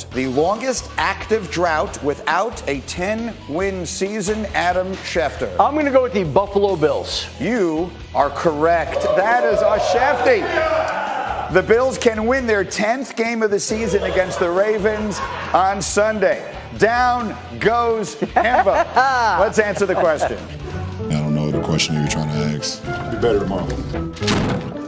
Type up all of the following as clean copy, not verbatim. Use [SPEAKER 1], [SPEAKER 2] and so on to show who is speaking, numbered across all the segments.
[SPEAKER 1] quote, the longest active drought without a 10-win season, Adam Schefter?
[SPEAKER 2] I'm going to go with the Buffalo Bills.
[SPEAKER 1] You are correct. That is a Shefty. The Bills can win their 10th game of the season against the Ravens on Sunday. Down goes Hemba. Let's answer the question.
[SPEAKER 3] I don't know the question you were trying to ask. Be better tomorrow.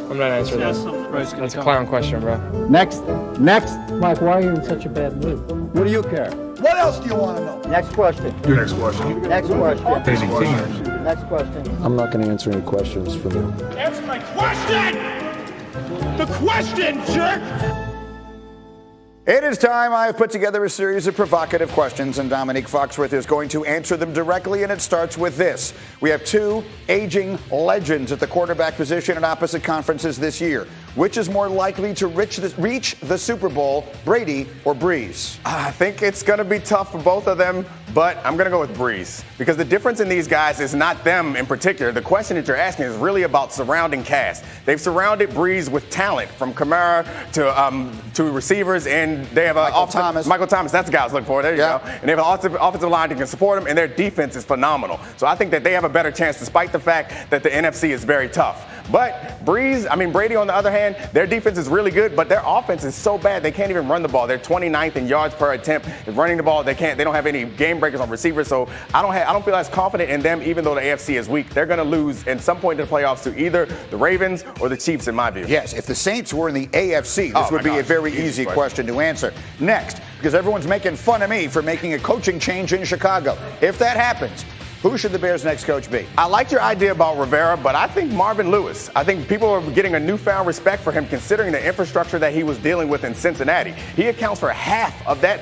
[SPEAKER 4] I'm not answering that. That's a clown question, bro.
[SPEAKER 5] Next. Mike, why are you in such a bad mood? What do you care?
[SPEAKER 1] What else do you want to know?
[SPEAKER 5] Next question.
[SPEAKER 3] Your next question.
[SPEAKER 5] Next question.
[SPEAKER 3] Next question.
[SPEAKER 5] Next question.
[SPEAKER 6] I'm not going to answer any questions from you.
[SPEAKER 7] Answer my question! The question, jerk!
[SPEAKER 1] It is time. I have put together a series of provocative questions, and Dominique Foxworth is going to answer them directly, and it starts with this. We have two aging legends at the quarterback position at opposite conferences this year. Which is more likely to reach the Super Bowl, Brady or Breeze?
[SPEAKER 8] I think it's going to be tough for both of them, but I'm going to go with Breeze because the difference in these guys is not them in particular. The question that you're asking is really about surrounding cast. They've surrounded Breeze with talent from Kamara to receivers, and they have Michael Thomas. That's the guy I was looking for. There you go. And they have an offensive line that can support them, and their defense is phenomenal. So I think that they have a better chance, despite the fact that the NFC is very tough. But Brady, on the other hand, their defense is really good, but their offense is so bad they can't even run the ball. They're 29th in yards per attempt. Running the ball, they don't have any game breakers on receivers. So I don't feel as confident in them, even though the AFC is weak. They're going to lose at some point in the playoffs to either the Ravens or the Chiefs, in my view.
[SPEAKER 1] Yes, if the Saints were in the AFC, this would be a very easy question to answer. Next, because everyone's making fun of me for making a coaching change in Chicago. If that happens, who should the Bears' next coach be?
[SPEAKER 8] I like your idea about Rivera, but I think Marvin Lewis. I think people are getting a newfound respect for him considering the infrastructure that he was dealing with in Cincinnati. He accounts for half of that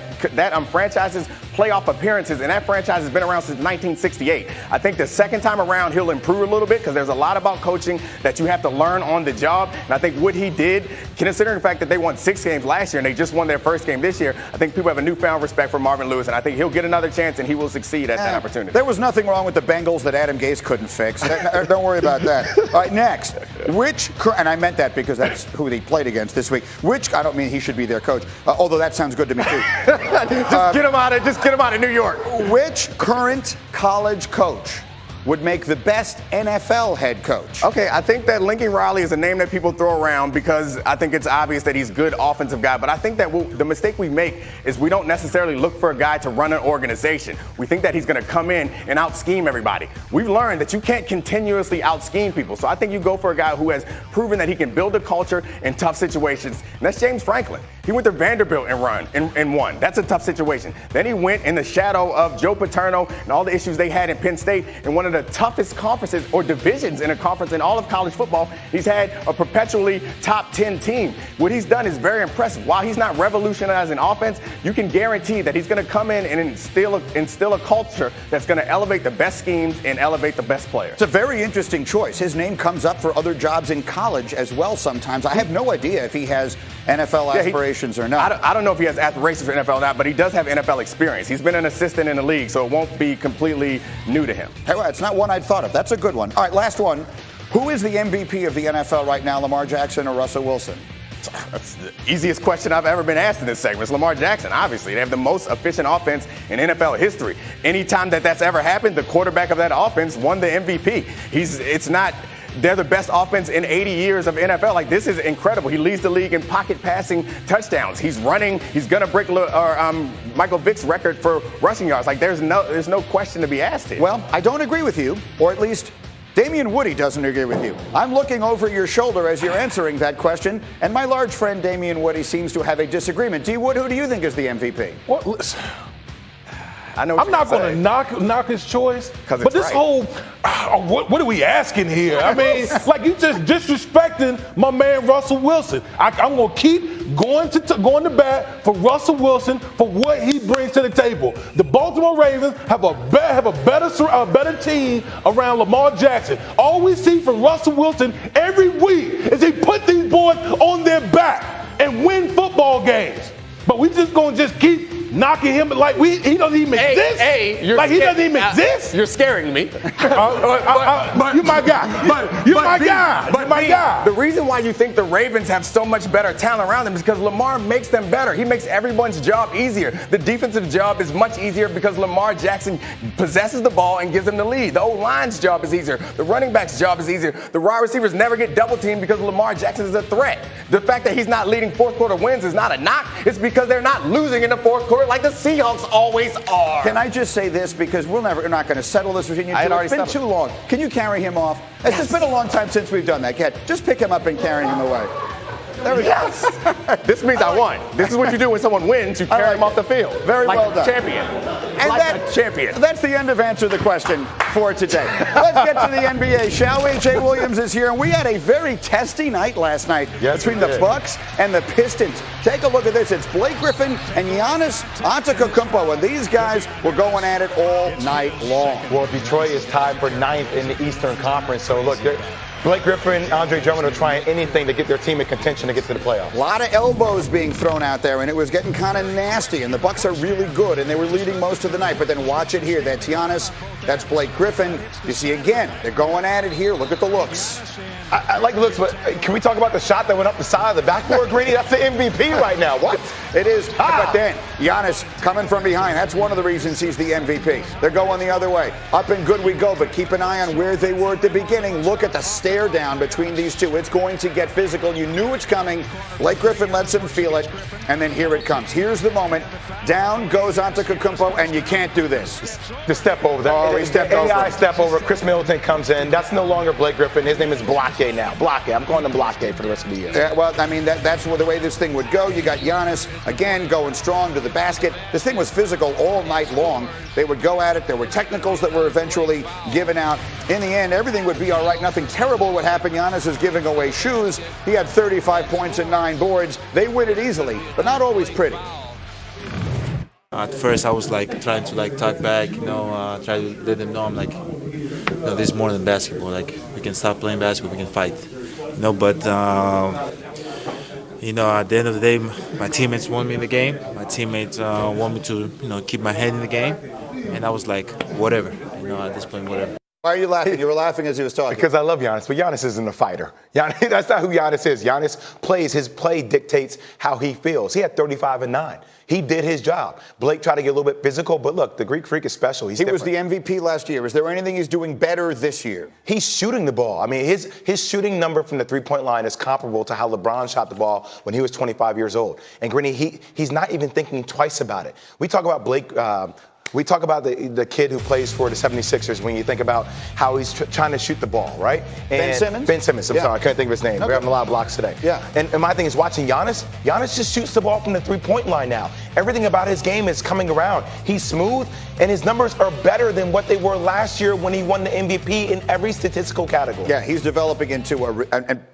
[SPEAKER 8] franchise's playoff appearances, and that franchise has been around since 1968. I think the second time around he'll improve a little bit because there's a lot about coaching that you have to learn on the job. And I think what he did, considering the fact that they won 6 games last year and they just won their first game this year, I think people have a newfound respect for Marvin Lewis, and I think he'll get another chance and he will succeed at that opportunity.
[SPEAKER 1] There was nothing wrong with the Bengals that Adam Gase couldn't fix. Don't worry about that. All right, next. And I meant that because that's who they played against this week. I don't mean he should be their coach, although that sounds good to me too.
[SPEAKER 8] Just get him out of New York.
[SPEAKER 1] Which current college coach would make the best NFL head coach?
[SPEAKER 8] Okay, I think that Lincoln Riley is a name that people throw around because I think it's obvious that he's a good offensive guy. But I think that the mistake we make is we don't necessarily look for a guy to run an organization. We think that he's going to come in and out-scheme everybody. We've learned that you can't continuously out-scheme people. So I think you go for a guy who has proven that he can build a culture in tough situations. And that's James Franklin. He went to Vanderbilt and won. That's a tough situation. Then he went in the shadow of Joe Paterno and all the issues they had in Penn State in one of the toughest conferences or divisions in a conference in all of college football. He's had a perpetually top 10 team. What he's done is very impressive. While he's not revolutionizing offense, you can guarantee that he's going to come in and instill a culture that's going to elevate the best schemes and elevate the best players.
[SPEAKER 1] It's a very interesting choice. His name comes up for other jobs in college as well sometimes. I have no idea if he has NFL aspirations or not.
[SPEAKER 8] I don't know if he has aspirations for NFL or not, but he does have NFL experience. He's been an assistant in the league, so it won't be completely new to him.
[SPEAKER 1] Hey, well, it's not one I'd thought of. That's a good one. All right, last one. Who is the MVP of the NFL right now, Lamar Jackson or Russell Wilson?
[SPEAKER 8] That's the easiest question I've ever been asked in this segment. It's Lamar Jackson, obviously. They have the most efficient offense in NFL history. Anytime that's ever happened, the quarterback of that offense won the MVP. They're the best offense in 80 years of NFL. Like, this is incredible. He leads the league in pocket passing touchdowns. He's running. He's going to break Michael Vick's record for rushing yards. Like, there's no question to be asked here.
[SPEAKER 1] Well, I don't agree with you, or at least Damian Woody doesn't agree with you. I'm looking over your shoulder as you're answering that question, and my large friend Damian Woody seems to have a disagreement. D. Wood, who do you think is the MVP?
[SPEAKER 9] Well, listen.
[SPEAKER 8] I'm
[SPEAKER 9] not going to knock his choice, but this whole what are we asking here? I mean, like, you just disrespecting my man Russell Wilson. I'm going to keep going to bat for Russell Wilson for what he brings to the table. The Baltimore Ravens have a better team around Lamar Jackson. All we see from Russell Wilson every week is he put these boys on their back and win football games. But we just going to keep knocking him like he doesn't even exist.
[SPEAKER 8] He
[SPEAKER 9] doesn't even exist.
[SPEAKER 8] You're scaring me.
[SPEAKER 9] You're my guy. You're my guy.
[SPEAKER 8] The reason why you think the Ravens have so much better talent around them is because Lamar makes them better. He makes everyone's job easier. The defensive job is much easier because Lamar Jackson possesses the ball and gives them the lead. The O-line's job is easier. The running back's job is easier. The wide receivers never get double teamed because Lamar Jackson is a threat. The fact that he's not leading fourth quarter wins is not a knock. It's because they're not losing in the fourth quarter like the Seahawks always are.
[SPEAKER 1] Can I just say this, because we're not going to settle this between you two. It's been too long. Can you carry him off? It's just been a long time since we've done that. Cat, just pick him up and carry him away. There we go.
[SPEAKER 8] This means I won. This is what you do when someone wins. You carry them off the field.
[SPEAKER 1] Very
[SPEAKER 8] like
[SPEAKER 1] well done.
[SPEAKER 8] Champion.
[SPEAKER 1] And
[SPEAKER 8] a champion.
[SPEAKER 1] That's the end of Answer the Question for today. Let's get to the NBA, shall we? Jay Williams is here, and we had a very testy night last night between the Bucks and the Pistons. Take a look at this. It's Blake Griffin and Giannis Antetokounmpo, and these guys were going at it all night long.
[SPEAKER 6] Well, Detroit is tied for 9th in the Eastern Conference, so look, Blake Griffin, Andre Drummond are trying anything to get their team in contention to get to the playoffs.
[SPEAKER 1] A lot of elbows being thrown out there, and it was getting kind of nasty. And the Bucks are really good, and they were leading most of the night. But then watch it here. That's Giannis. That's Blake Griffin. You see again, they're going at it here. Look at the looks.
[SPEAKER 6] I like the looks, but can we talk about the shot that went up the side of the backboard, Greeny? That's the MVP right now. What?
[SPEAKER 1] It is. But then Giannis coming from behind. That's one of the reasons he's the MVP. They're going the other way. Up and good we go, but keep an eye on where they were at the beginning. Look at the stare down between these two. It's going to get physical. You knew it's coming. Blake Griffin lets him feel it, and then here it comes. Here's the moment. Down goes Antetokounmpo, and you can't do this.
[SPEAKER 6] The step over.
[SPEAKER 1] He stepped over.
[SPEAKER 6] AI step over. Chris Middleton comes in. That's no longer Blake Griffin. His name is Block now. Block. I'm calling him Block for the rest of the year.
[SPEAKER 1] Yeah, well, I mean, that's the way this thing would go. You got Giannis, again, going strong to the basket. This thing was physical all night long. They would go at it. There were technicals that were eventually given out. In the end, everything would be all right. Nothing terrible would happen. Giannis is giving away shoes. He had 35 points and 9 boards. They win it easily, but not always pretty.
[SPEAKER 10] At first, I was trying to talk back, try to let them know I'm this is more than basketball. We can stop playing basketball, we can fight, But at the end of the day, my teammates want me in the game. My teammates want me to, keep my head in the game, and I was like, whatever, at this point, whatever.
[SPEAKER 1] Why are you laughing? You were laughing as he was talking.
[SPEAKER 6] Because I love Giannis, but Giannis isn't a fighter. That's not who Giannis is. Giannis plays. His play dictates how he feels. He had 35 and 9. He did his job. Blake tried to get a little bit physical, but look, the Greek Freak is special. He was
[SPEAKER 1] the MVP last year. Is there anything he's doing better this year?
[SPEAKER 6] He's shooting the ball. I mean, his shooting number from the three-point line is comparable to how LeBron shot the ball when he was 25 years old. And Greeny, he's not even thinking twice about it. We talk about Blake. We talk about the kid who plays for the 76ers when you think about how he's trying to shoot the ball, right?
[SPEAKER 1] Ben Simmons?
[SPEAKER 6] Ben Simmons. I'm sorry, I couldn't think of his name. Okay. We're having a lot of blocks today.
[SPEAKER 1] Yeah.
[SPEAKER 6] And my thing is watching Giannis. Giannis just shoots the ball from the three-point line now. Everything about his game is coming around. He's smooth, and his numbers are better than what they were last year when he won the MVP in every statistical category.
[SPEAKER 1] Yeah, he's developing into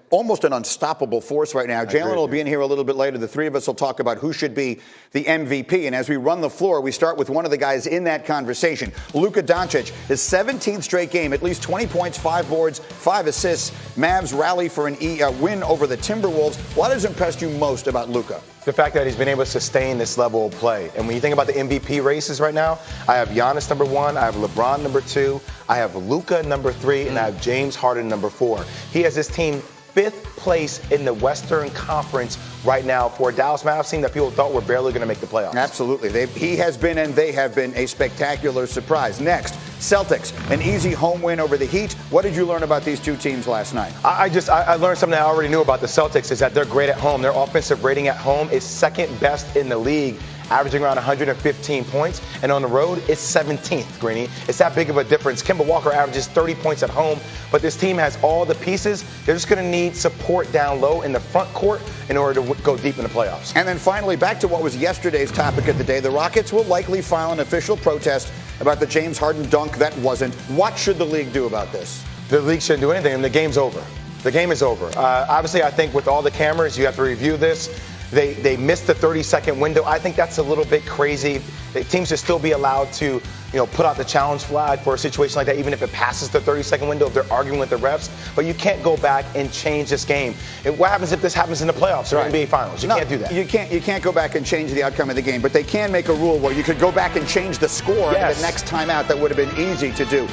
[SPEAKER 1] almost an unstoppable force right now. Jalen will be in here a little bit later. The three of us will talk about who should be the MVP. And as we run the floor, we start with one of the guys in that conversation, Luka Doncic. His 17th straight game, at least 20 points, 5 boards, 5 assists. Mavs rally for a win over the Timberwolves. What has impressed you most about Luka?
[SPEAKER 6] The fact that he's been able to sustain this level of play. And when you think about the MVP races right now, I have Giannis number 1, I have LeBron number 2, I have Luka number 3, and I have James Harden number 4. He has his team 5th place in the Western Conference right now for a Dallas Mavs team that people thought were barely going to make the playoffs.
[SPEAKER 1] Absolutely. He has been and they have been a spectacular surprise. Next, Celtics, an easy home win over the Heat. What did you learn about these two teams last night?
[SPEAKER 6] I learned something I already knew about the Celtics is that they're great at home. Their offensive rating at home is 2nd best in the league, averaging around 115 points, and on the road, it's 17th, Greeny. It's that big of a difference. Kemba Walker averages 30 points at home, but this team has all the pieces. They're just going to need support down low in the front court in order to go deep in the playoffs.
[SPEAKER 1] And then finally, back to what was yesterday's topic of the day, the Rockets will likely file an official protest about the James Harden dunk that wasn't. What should the league do about this?
[SPEAKER 6] The league shouldn't do anything, and the game's over. The game is over. Obviously, I think with all the cameras, you have to review this. They missed the 30-second window. I think that's a little bit crazy. The teams should still be allowed to put out the challenge flag for a situation like that, even if it passes the 30-second window, if they're arguing with the refs. But you can't go back and change this game. What happens if this happens in the playoffs or NBA Finals? You can't do that.
[SPEAKER 1] You can't go back and change the outcome of the game, but they can make a rule where you could go back and change the score the next time out. That would have been easy to do.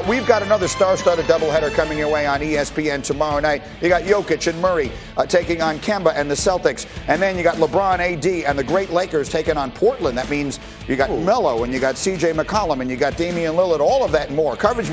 [SPEAKER 1] We've got another star-studded doubleheader coming your way on ESPN tomorrow night. You got Jokic and Murray taking on Kemba and the Celtics, and then you got LeBron, AD, and the great Lakers taking on Portland. That means you got Melo and you got CJ McCollum and you got Damian Lillard. All of that and more. Coverage begins